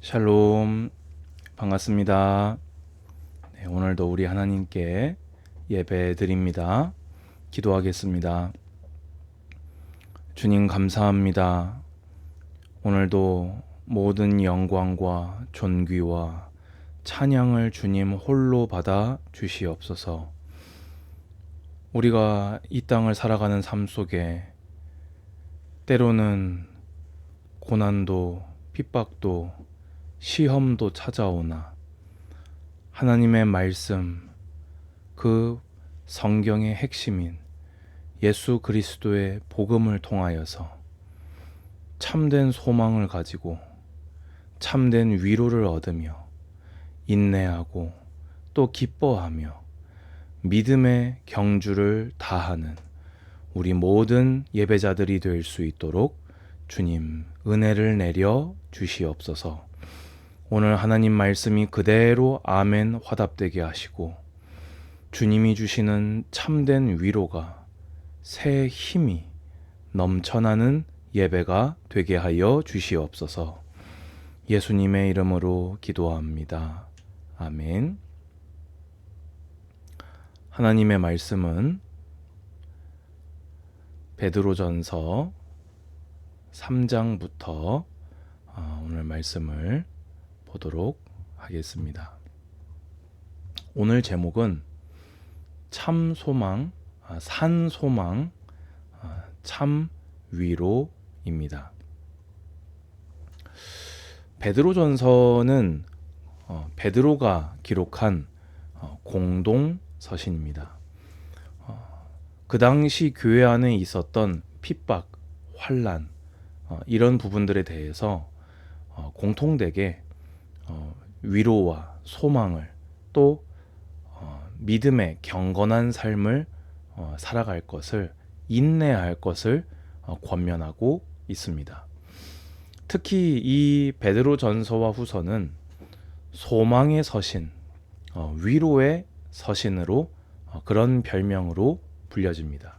샬롬, 반갑습니다. 네, 오늘도 우리 하나님께 예배 드립니다. 기도하겠습니다. 주님 감사합니다. 오늘도 모든 영광과 존귀와 찬양을 주님 홀로 받아 주시옵소서. 우리가 이 땅을 살아가는 삶 속에 때로는 고난도 핍박도 시험도 찾아오나 하나님의 말씀, 그 성경의 핵심인 예수 그리스도의 복음을 통하여서 참된 소망을 가지고 참된 위로를 얻으며 인내하고 또 기뻐하며 믿음의 경주를 다하는 우리 모든 예배자들이 될 수 있도록 주님 은혜를 내려 주시옵소서. 오늘 하나님 말씀이 그대로 아멘 화답되게 하시고 주님이 주시는 참된 위로가 새 힘이 넘쳐나는 예배가 되게 하여 주시옵소서. 예수님의 이름으로 기도합니다. 아멘. 하나님의 말씀은 베드로전서 3장부터 오늘 말씀을 보도록 하겠습니다. 오늘 제목은 참 소망, 산 소망, 참 위로입니다. 베드로전서는 베드로가 기록한 공동 서신입니다. 그 당시 교회 안에 있었던 핍박, 환난 이런 부분들에 대해서 공통되게 위로와 소망을 또 믿음의 경건한 삶을 살아갈 것을 인내할 것을 권면하고 있습니다. 특히 이 베드로전서와 후서는 소망의 서신, 위로의 서신으로 그런 별명으로 불려집니다.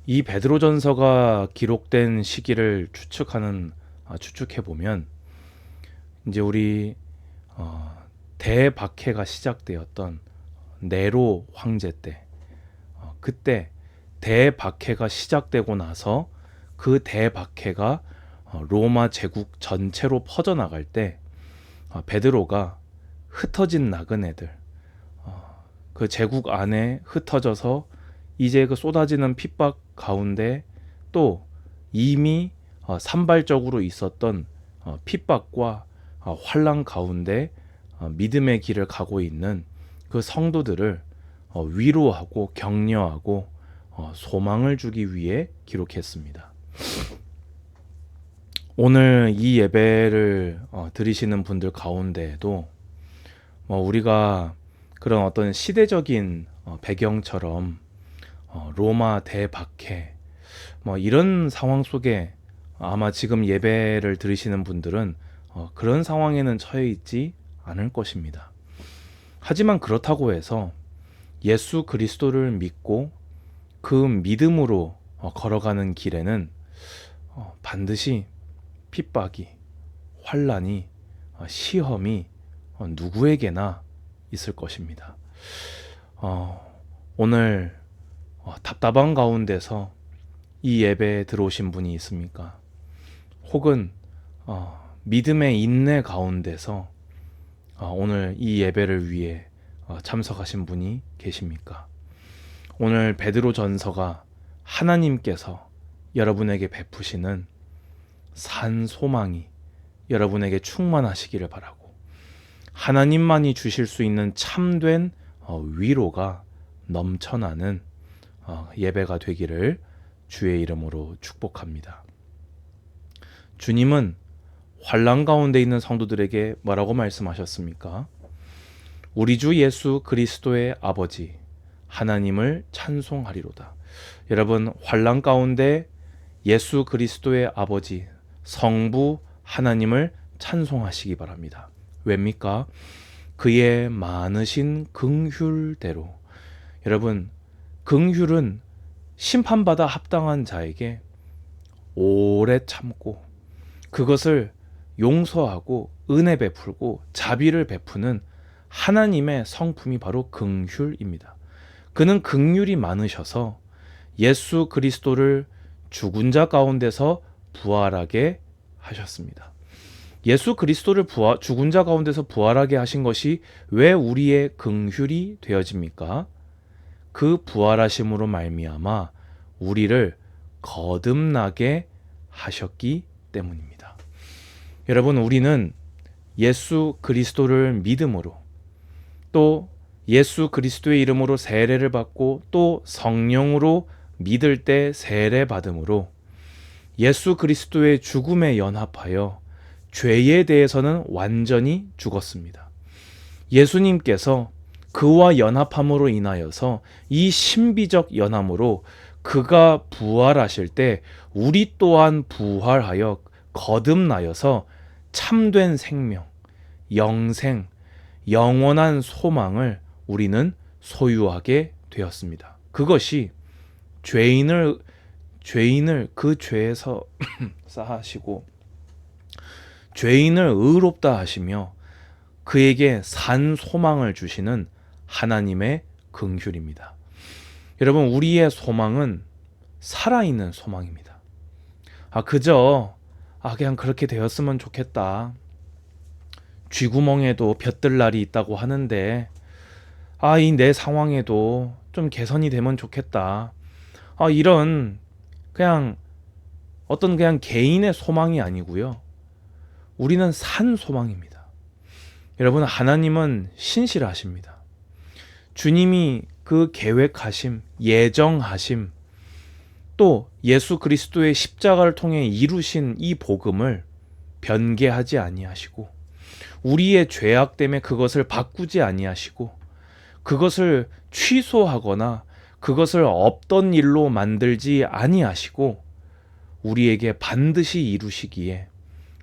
이 베드로전서가 기록된 시기를 추측해 보면 이제 우리 대박해가 시작되었던 네로 황제 때, 그때 대박해가 시작되고 나서 그 대박해가 로마 제국 전체로 퍼져나갈 때 베드로가 흩어진 나그네들, 그 제국 안에 흩어져서 이제 그 쏟아지는 핍박 가운데 또 이미 산발적으로 있었던 핍박과 환난 가운데 믿음의 길을 가고 있는 그 성도들을 위로하고 격려하고 소망을 주기 위해 기록했습니다. 오늘 이 예배를 드리시는 분들 가운데에도 우리가 그런 어떤 시대적인 배경처럼 로마 대박해 이런 상황 속에 아마 지금 예배를 들으시는 분들은 그런 상황에는 처해 있지 않을 것입니다. 하지만 그렇다고 해서 예수 그리스도를 믿고 그 믿음으로 걸어가는 길에는 반드시 핍박이, 환난이, 시험이 누구에게나 있을 것입니다. 오늘 답답한 가운데서 이 예배에 들어오신 분이 있습니까? 혹은 믿음의 인내 가운데서 오늘 이 예배를 위해 참석하신 분이 계십니까? 오늘 베드로 전서가 하나님께서 여러분에게 베푸시는 산 소망이 여러분에게 충만하시기를 바라고, 하나님만이 주실 수 있는 참된 위로가 넘쳐나는 예배가 되기를 주의 이름으로 축복합니다. 주님은 환난 가운데 있는 성도들에게 뭐라고 말씀하셨습니까? 우리 주 예수 그리스도의 아버지 하나님을 찬송하리로다. 여러분, 환난 가운데 예수 그리스도의 아버지 성부 하나님을 찬송하시기 바랍니다. 왜입니까? 그의 많으신 긍휼대로. 여러분, 긍휼은 심판받아 합당한 자에게 오래 참고 그것을 용서하고 은혜 베풀고 자비를 베푸는 하나님의 성품이 바로 긍휼입니다. 그는 긍휼이 많으셔서 예수 그리스도를 죽은 자 가운데서 부활하게 하셨습니다. 예수 그리스도를 죽은 자 가운데서 부활하게 하신 것이 왜 우리의 긍휼이 되어집니까? 그 부활하심으로 말미암아 우리를 거듭나게 하셨기 때문입니다. 여러분, 우리는 예수 그리스도를 믿음으로 또 예수 그리스도의 이름으로 세례를 받고 또 성령으로 믿을 때 세례 받음으로 예수 그리스도의 죽음에 연합하여 죄에 대해서는 완전히 죽었습니다. 예수님께서 그와 연합함으로 인하여서 이 신비적 연함으로 그가 부활하실 때 우리 또한 부활하여 거듭나여서 참된 생명, 영생, 영원한 소망을 우리는 소유하게 되었습니다. 그것이 죄인을 그 죄에서 사하시고 죄인을 의롭다 하시며 그에게 산 소망을 주시는 하나님의 긍휼입니다. 여러분, 우리의 소망은 살아있는 소망입니다. 그냥 그렇게 되었으면 좋겠다. 쥐구멍에도 볕들 날이 있다고 하는데 이 내 상황에도 좀 개선이 되면 좋겠다. 이런 그냥 개인의 소망이 아니고요. 우리는 산 소망입니다. 여러분, 하나님은 신실하십니다. 주님이 그 계획하심, 예정하심, 또 예수 그리스도의 십자가를 통해 이루신 이 복음을 변개하지 아니하시고 우리의 죄악 때문에 그것을 바꾸지 아니하시고 그것을 취소하거나 그것을 없던 일로 만들지 아니하시고 우리에게 반드시 이루시기에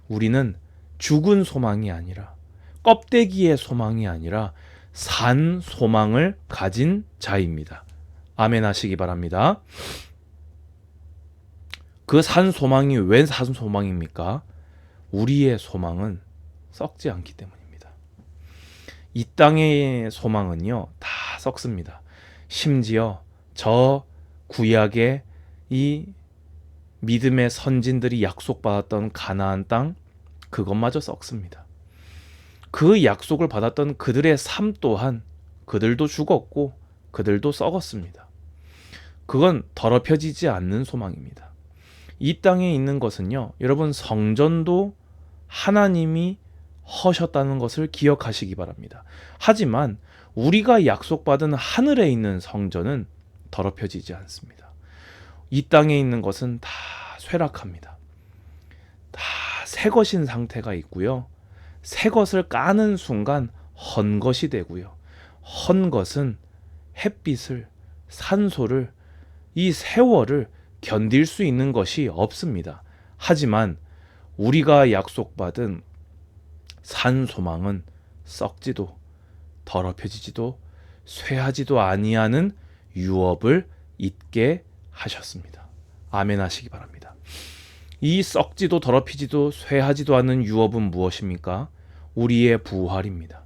우리는 죽은 소망이 아니라 껍데기의 소망이 아니라 산 소망을 가진 자입니다. 아멘 하시기 바랍니다. 그 산 소망이 왜 산 소망입니까? 우리의 소망은 썩지 않기 때문입니다. 이 땅의 소망은요, 다 썩습니다. 심지어 저 구약의 이 믿음의 선진들이 약속받았던 가나안 땅, 그것마저 썩습니다. 그 약속을 받았던 그들의 삶 또한 그들도 죽었고 그들도 썩었습니다. 그건 더럽혀지지 않는 소망입니다. 이 땅에 있는 것은요, 여러분, 성전도 하나님이 허셨다는 것을 기억하시기 바랍니다. 하지만 우리가 약속받은 하늘에 있는 성전은 더럽혀지지 않습니다. 이 땅에 있는 것은 다 쇠락합니다. 다 새 것인 상태가 있고요. 새 것을 까는 순간 헌 것이 되고요. 헌 것은 햇빛을, 산소를, 이 세월을 견딜 수 있는 것이 없습니다. 하지만 우리가 약속받은 산 소망은 썩지도 더럽혀지지도 쇠하지도 아니하는 유업을 잊게 하셨습니다. 아멘 하시기 바랍니다. 이 썩지도 더럽히지도 쇠하지도 않는 유업은 무엇입니까? 우리의 부활입니다.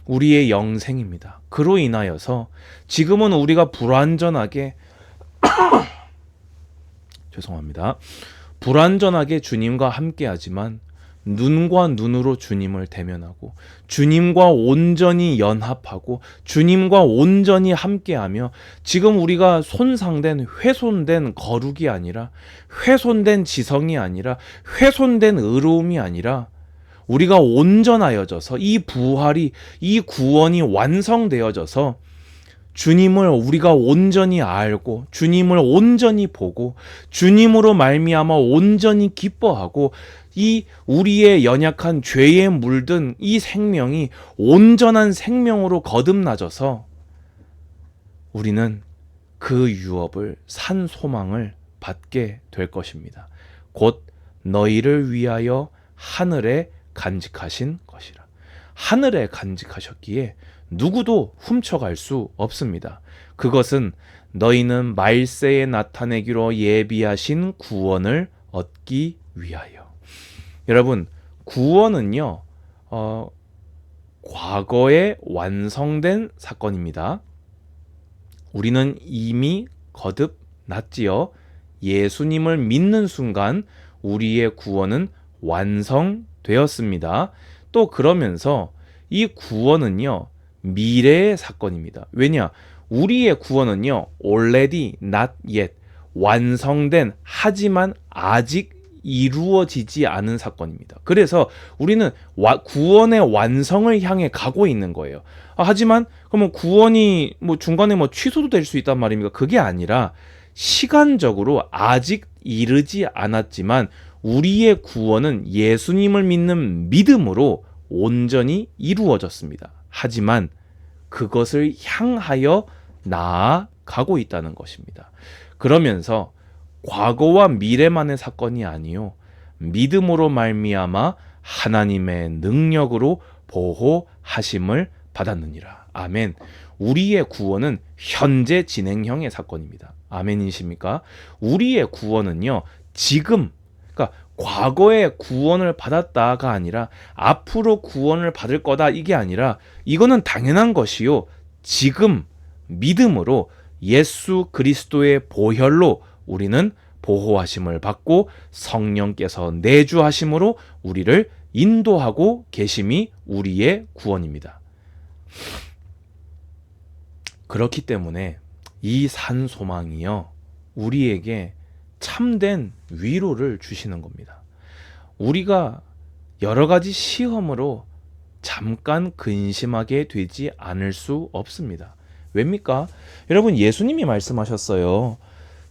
우리의 영생입니다. 그로 인하여서 지금은 우리가 불완전하게 불완전하게 주님과 함께하지만 눈과 눈으로 주님을 대면하고 주님과 온전히 연합하고 주님과 온전히 함께하며 지금 우리가 손상된 훼손된 거룩이 아니라 훼손된 지성이 아니라 훼손된 의로움이 아니라 우리가 온전하여져서 이 부활이 이 구원이 완성되어져서 주님을 우리가 온전히 알고 주님을 온전히 보고 주님으로 말미암아 온전히 기뻐하고 이 우리의 연약한 죄에 물든 이 생명이 온전한 생명으로 거듭나져서 우리는 그 유업을 산 소망을 받게 될 것입니다. 곧 너희를 위하여 하늘에 간직하신 것이라. 하늘에 간직하셨기에 누구도 훔쳐갈 수 없습니다. 그것은 너희는 말세에 나타내기로 예비하신 구원을 얻기 위하여. 여러분, 구원은요, 과거에 완성된 사건입니다. 우리는 이미 거듭났지요. 예수님을 믿는 순간 우리의 구원은 완성되었습니다. 또 그러면서 이 구원은요, 미래의 사건입니다. 왜냐? 우리의 구원은요, already, not yet, 완성된, 하지만 아직 이루어지지 않은 사건입니다. 그래서 우리는 구원의 완성을 향해 가고 있는 거예요. 하지만 그러면 구원이 중간에 취소도 될 수 있단 말입니까? 그게 아니라 시간적으로 아직 이르지 않았지만 우리의 구원은 예수님을 믿는 믿음으로 온전히 이루어졌습니다. 하지만 그것을 향하여 나아가고 있다는 것입니다. 그러면서 과거와 미래만의 사건이 아니요, 믿음으로 말미암아 하나님의 능력으로 보호하심을 받았느니라. 아멘. 우리의 구원은 현재 진행형의 사건입니다. 아멘이십니까? 우리의 구원은요, 지금, 그러니까 과거에 구원을 받았다가 아니라 앞으로 구원을 받을 거다, 이게 아니라 이거는 당연한 것이요, 지금 믿음으로 예수 그리스도의 보혈로 우리는 보호하심을 받고 성령께서 내주하심으로 우리를 인도하고 계심이 우리의 구원입니다. 그렇기 때문에 이 산 소망이요, 우리에게 참된 위로를 주시는 겁니다. 우리가 여러 가지 시험으로 잠깐 근심하게 되지 않을 수 없습니다. 왜입니까? 여러분, 예수님이 말씀하셨어요.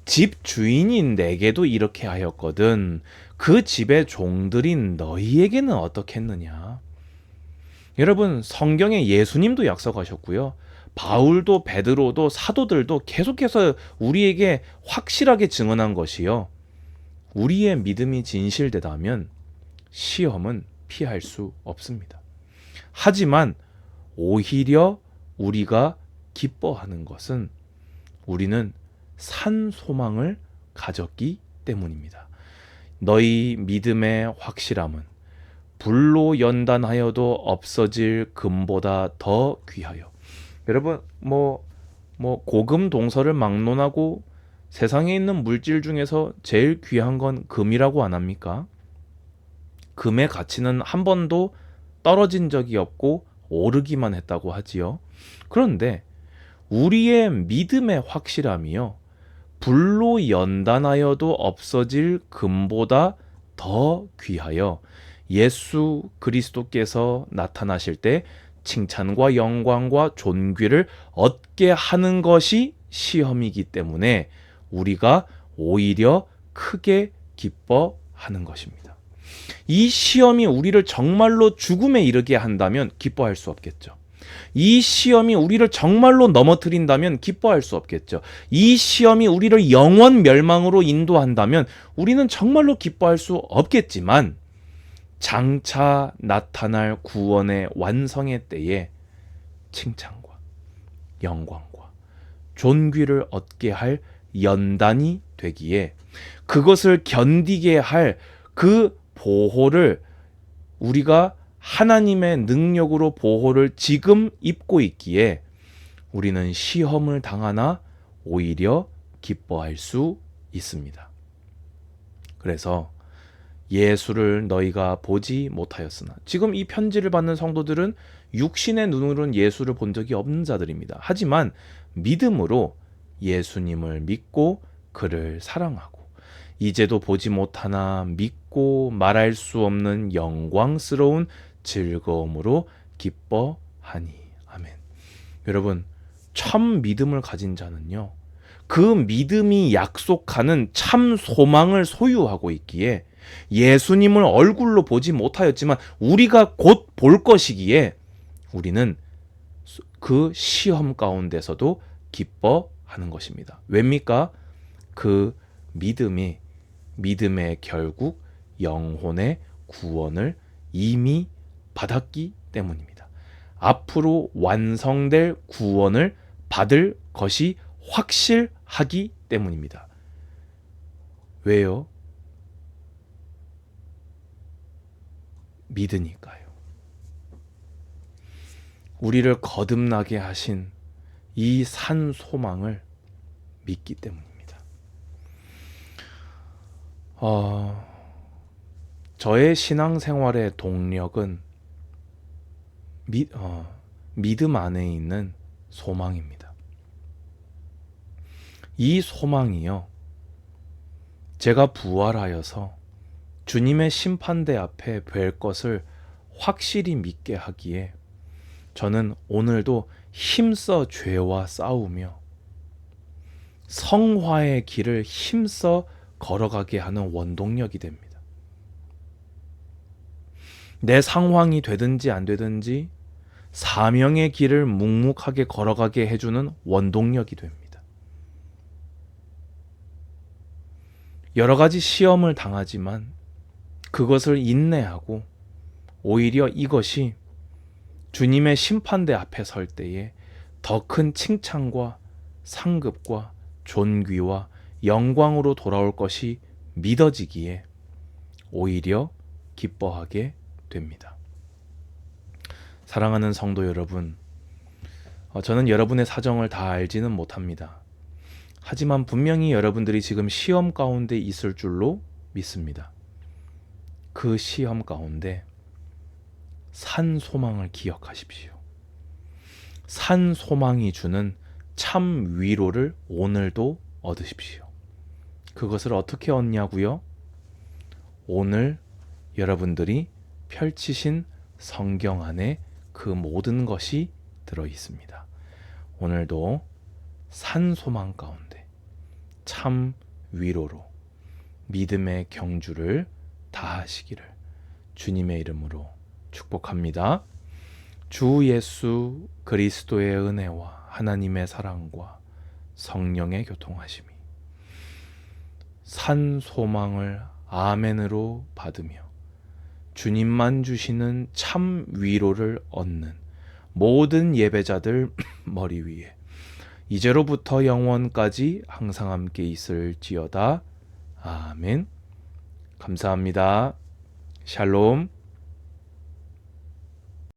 집 주인인 내게도 이렇게 하였거든 그 집의 종들인 너희에게는 어떻겠느냐. 여러분, 성경에 예수님도 약속하셨고요, 바울도 베드로도 사도들도 계속해서 우리에게 확실하게 증언한 것이요, 우리의 믿음이 진실되다면 시험은 피할 수 없습니다. 하지만 오히려 우리가 기뻐하는 것은 우리는 산 소망을 가졌기 때문입니다. 너희 믿음의 확실함은 불로 연단하여도 없어질 금보다 더 귀하여. 여러분, 고금 동서를 막론하고 세상에 있는 물질 중에서 제일 귀한 건 금이라고 안 합니까? 금의 가치는 한 번도 떨어진 적이 없고 오르기만 했다고 하지요. 그런데 우리의 믿음의 확실함이요, 불로 연단하여도 없어질 금보다 더 귀하여 예수 그리스도께서 나타나실 때 칭찬과 영광과 존귀를 얻게 하는 것이 시험이기 때문에 우리가 오히려 크게 기뻐하는 것입니다. 이 시험이 우리를 정말로 죽음에 이르게 한다면 기뻐할 수 없겠죠. 이 시험이 우리를 정말로 넘어뜨린다면 기뻐할 수 없겠죠. 이 시험이 우리를 영원 멸망으로 인도한다면 우리는 정말로 기뻐할 수 없겠지만, 장차 나타날 구원의 완성의 때에 칭찬과 영광과 존귀를 얻게 할 연단이 되기에 그것을 견디게 할 그 보호를 우리가 하나님의 능력으로 보호를 지금 입고 있기에 우리는 시험을 당하나 오히려 기뻐할 수 있습니다. 그래서 예수를 너희가 보지 못하였으나, 지금 이 편지를 받는 성도들은 육신의 눈으로는 예수를 본 적이 없는 자들입니다. 하지만 믿음으로 예수님을 믿고 그를 사랑하고 이제도 보지 못하나 믿고 말할 수 없는 영광스러운 즐거움으로 기뻐하니. 아멘. 여러분, 참 믿음을 가진 자는요, 그 믿음이 약속하는 참 소망을 소유하고 있기에 예수님을 얼굴로 보지 못하였지만 우리가 곧 볼 것이기에 우리는 그 시험 가운데서도 기뻐하는 것입니다. 왜입니까? 그 믿음의 결국 영혼의 구원을 이미 받았기 때문입니다. 앞으로 완성될 구원을 받을 것이 확실하기 때문입니다. 왜요? 믿으니까요. 우리를 거듭나게 하신 이 산 소망을 믿기 때문입니다. 저의 신앙생활의 동력은 믿음 안에 있는 소망입니다. 이 소망이요, 제가 부활하여서 주님의 심판대 앞에 뵐 것을 확실히 믿게 하기에 저는 오늘도 힘써 죄와 싸우며 성화의 길을 힘써 걸어가게 하는 원동력이 됩니다. 내 상황이 되든지 안 되든지 사명의 길을 묵묵하게 걸어가게 해주는 원동력이 됩니다. 여러 가지 시험을 당하지만 그것을 인내하고 오히려 이것이 주님의 심판대 앞에 설 때에 더 큰 칭찬과 상급과 존귀와 영광으로 돌아올 것이 믿어지기에 오히려 기뻐하게 됩니다. 사랑하는 성도 여러분, 저는 여러분의 사정을 다 알지는 못합니다. 하지만 분명히 여러분들이 지금 시험 가운데 있을 줄로 믿습니다. 그 시험 가운데 산 소망을 기억하십시오. 산 소망이 주는 참 위로를 오늘도 얻으십시오. 그것을 어떻게 얻냐고요? 오늘 여러분들이 펼치신 성경 안에 그 모든 것이 들어 있습니다. 오늘도 산 소망 가운데 참 위로로 믿음의 경주를 다하시기를 주님의 이름으로 축복합니다. 주 예수 그리스도의 은혜와 하나님의 사랑과 성령의 교통하심이 산 소망을 아멘으로 받으며 주님만 주시는 참 위로를 얻는 모든 예배자들 머리 위에 이제로부터 영원까지 항상 함께 있을지어다. 아멘. 감사합니다. 샬롬.